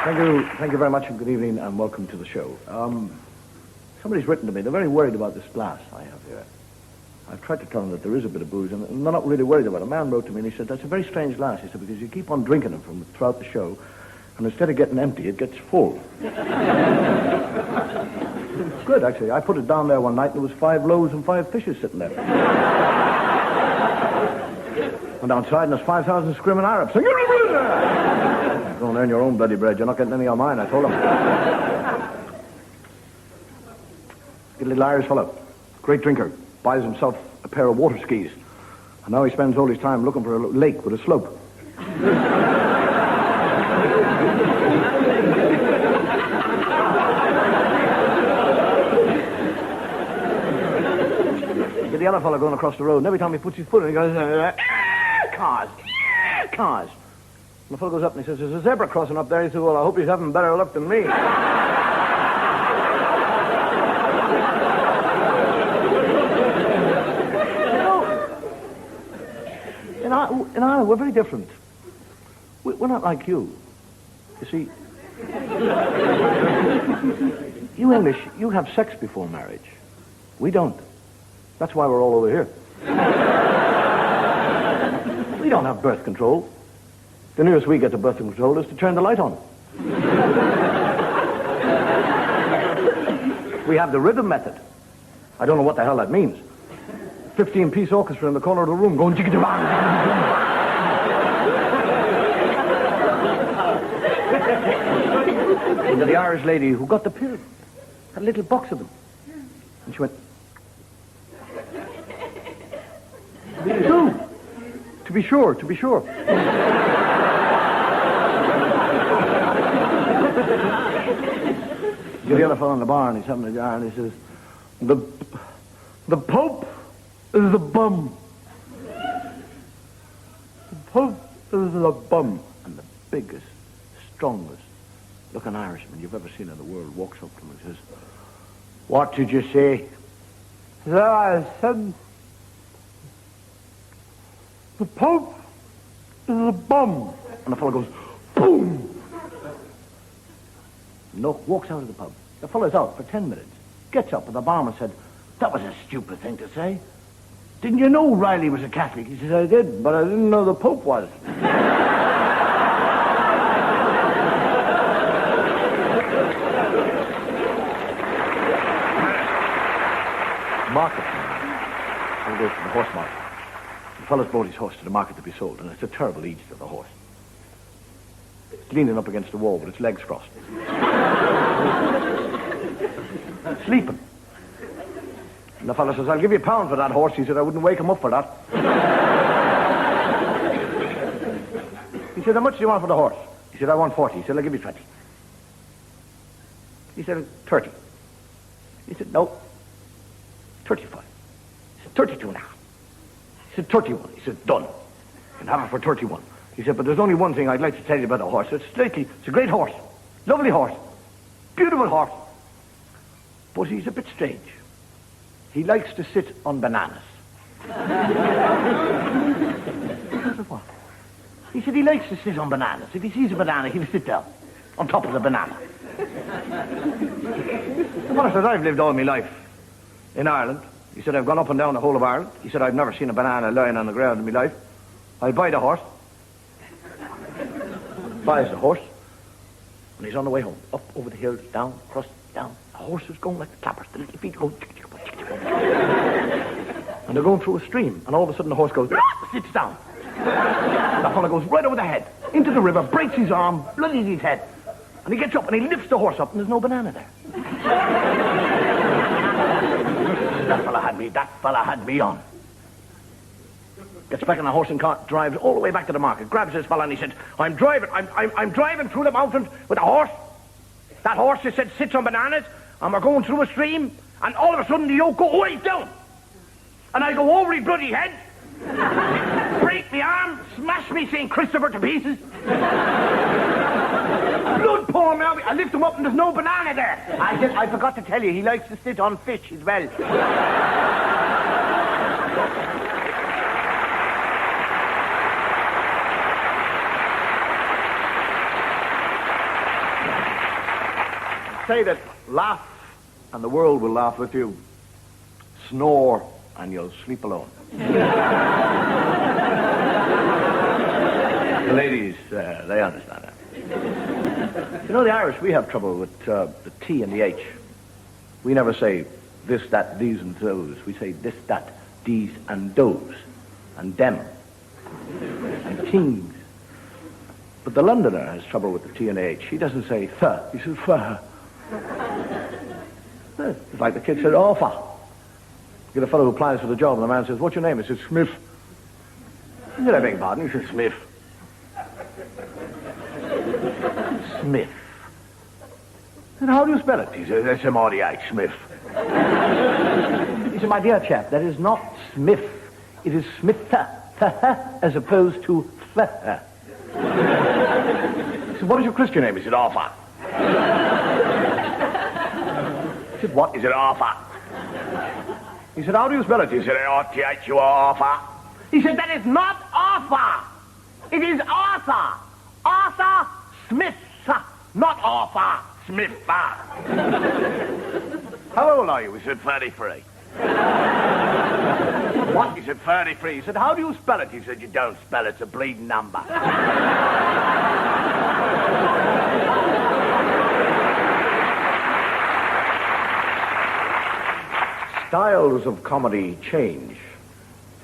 Thank you very much, and good evening, and welcome to the show. Somebody's written to me. They're very worried about this glass I have here. I've tried to tell them that there is a bit of booze, and they're not really worried about it. A man wrote to me, and he said, that's a very strange glass. He said, because you keep on drinking it from throughout the show, and instead of getting empty, it gets full. It's good, actually. I put it down there one night, and there was 5 loaves and 5 fishes sitting there. Went outside, and there's 5,000 screaming Arabs saying, don't earn your own bloody bread. You're not getting any of mine, I told him. Get a little Irish fellow, great drinker, buys himself a pair of water skis. And now he spends all his time looking for a lake with a slope. Get the other fellow going across the road, and every time he puts his foot in, he goes, cars. And the fellow goes up and he says, there's a zebra crossing up there. He says, well, I hope he's having better luck than me. In Ireland, we're very different. We're not like you. You see, you English, you have sex before marriage. We don't. That's why we're all over here. We don't have birth control. The nearest we get to birth control is to turn the light on. We have the rhythm method. I don't know what the hell that means. 15-piece orchestra in the corner of the room going jiggy-bang. And the Irish lady who got the pill had a little box of them. And she went, to be sure. The other fellow in the bar, and he's having a jar, and he says, the Pope is a bum. The Pope is a bum. And the biggest, strongest looking Irishman you've ever seen in the world walks up to him and says, what did you say? I said, the Pope is a bum. And the fellow goes, boom. No, walks out of the pub. The fellow's out for 10 minutes. Gets up, and the barman said, that was a stupid thing to say. Didn't you know Riley was a Catholic? He said, I did, but I didn't know the Pope was. Market. I'll go to the horse market. The fellow's brought his horse to the market to be sold, and it's a terrible age to the horse. It's leaning up against the wall with its legs crossed. Sleeping. And the fellow says, I'll give you £1 for that horse. He said, I wouldn't wake him up for that. He said, how much do you want for the horse? He said, I want 40. He said, I'll give you 20. He said, 30. He said, no. 35. He said, 32 and a half. He said, 31. He said, done. You can have it for 31. He said, but there's only one thing I'd like to tell you about the horse. It's a great horse. Lovely horse. Beautiful horse. But he's a bit strange. He likes to sit on bananas. What? He said he likes to sit on bananas. If he sees a banana, he'll sit down on top of the banana. The fellow says, I've lived all my life in Ireland. He said, I've gone up and down the whole of Ireland. He said, I've never seen a banana lying on the ground in my life. I'll buy the horse. Buys the horse. And he's on the way home. Up over the hills, down, across, down. The horse is going like the clappers. The little feet go... And they're going through a stream. And all of a sudden the horse goes... sits down. The fellow goes right over the head. Into the river, breaks his arm, bloodies his head. And he gets up and he lifts the horse up and there's no banana there. That fella had me on. Gets back on the horse and cart, drives all the way back to the market, grabs this fella and he said, I'm driving through the mountains with a horse. That horse, he said, sits on bananas, and we're going through a stream, and all of a sudden the yoke go way down. And I go over his bloody head, break my arm, smash me St. Christopher to pieces. Blood pouring out. I lift him up and there's no banana there. I forgot to tell you, he likes to sit on fish as well. say that laugh and the world will laugh with you. Snore and you'll sleep alone. The ladies, they understand that. You know, the Irish, we have trouble with the T and the H. We never say this, that, these, and those. We say this, that, these, and those, and them, and things. But the Londoner has trouble with the T and the H. He doesn't say th, he says f. It's like the kid said, offer. You get a fellow who applies for the job, and the man says, what's your name? He says, Smith. He said, I beg your pardon. He says, Smith. Smith. And how do you spell it? He says, S-M-R-D-H, Smith. He said, my dear chap, that is not Smith. It is Smith, as opposed to th. He said, what is your Christian name? He said, Arthur. He said, what? He said, Arthur. He said, how do you spell it? He said, A-R-T-H-U-R, Arthur. He said, that is not Arthur. It is Arthur. Arthur Smith, not Arthur Smith. How old are you? He said, 33. What? He said, 33. He said, how do you spell it? He said, you don't spell it, it's a bleeding number. Styles of comedy change.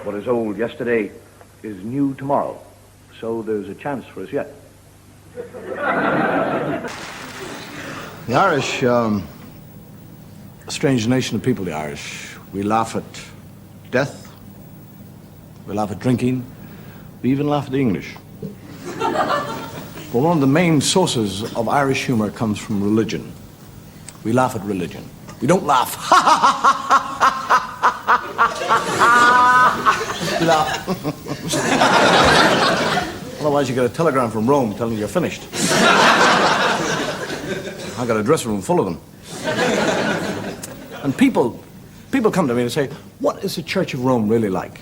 What is old yesterday is new tomorrow. So there's a chance for us yet. The Irish, a strange nation of people, the Irish. We laugh at death. We laugh at drinking. We even laugh at the English. But one of the main sources of Irish humor comes from religion. We laugh at religion. We don't laugh. We laugh. Otherwise you get a telegram from Rome telling you you're finished. I got a dressing room full of them. And people come to me and say, what is the Church of Rome really like?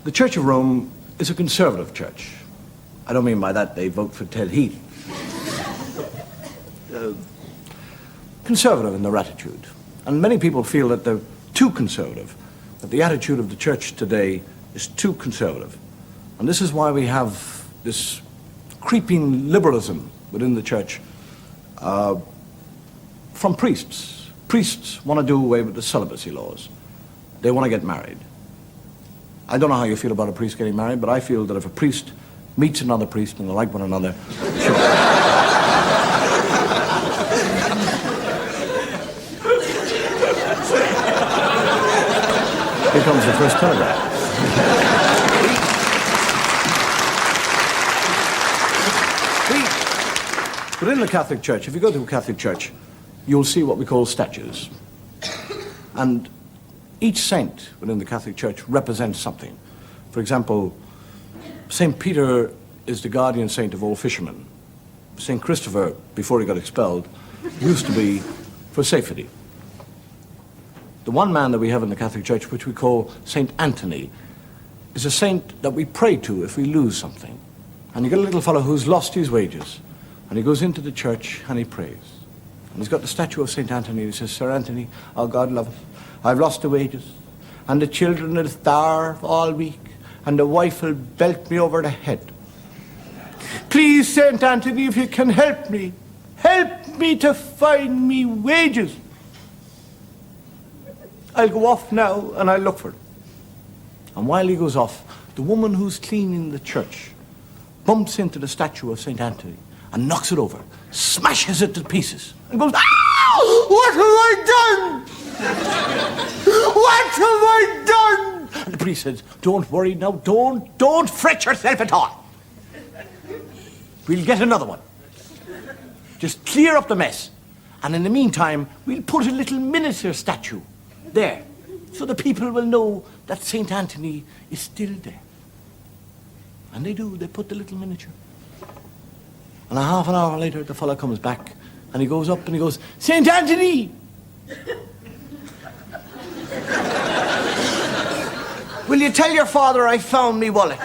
The Church of Rome is a conservative church. I don't mean by that they vote for Ted Heath. Conservative in their attitude. And many people feel that they're too conservative, that the attitude of the church today is too conservative. And this is why we have this creeping liberalism within the church from priests. Priests want to do away with the celibacy laws. They want to get married. I don't know how you feel about a priest getting married, but I feel that if a priest meets another priest and they like one another, sure. Here comes the first telegraph. Within the Catholic Church, if you go to a Catholic church, you'll see what we call statues. And each saint within the Catholic Church represents something. For example, St. Peter is the guardian saint of all fishermen. St. Christopher, before he got expelled, used to be for safety. The one man that we have in the Catholic Church, which we call St. Anthony, is a saint that we pray to if we lose something. And you get a little fellow who's lost his wages, and he goes into the church and he prays. And he's got the statue of St. Anthony, and he says, Sir Anthony, our God love us, I've lost the wages, and the children will starve all week, and the wife will belt me over the head. Please, St. Anthony, if you can help me to find me wages. I'll go off now and I'll look for it. And while he goes off, the woman who's cleaning the church bumps into the statue of St. Anthony and knocks it over, smashes it to pieces, and goes, "Ah! What have I done? What have I done?" And the priest says, "Don't worry now, don't fret yourself at all. We'll get another one. Just clear up the mess. And in the meantime, we'll put a little miniature statue there, so the people will know that St. Anthony is still there." And they do, they put the little miniature. And a half an hour later, the fellow comes back, and he goes up and he goes, "St. Anthony! Will you tell your father I found me wallet?"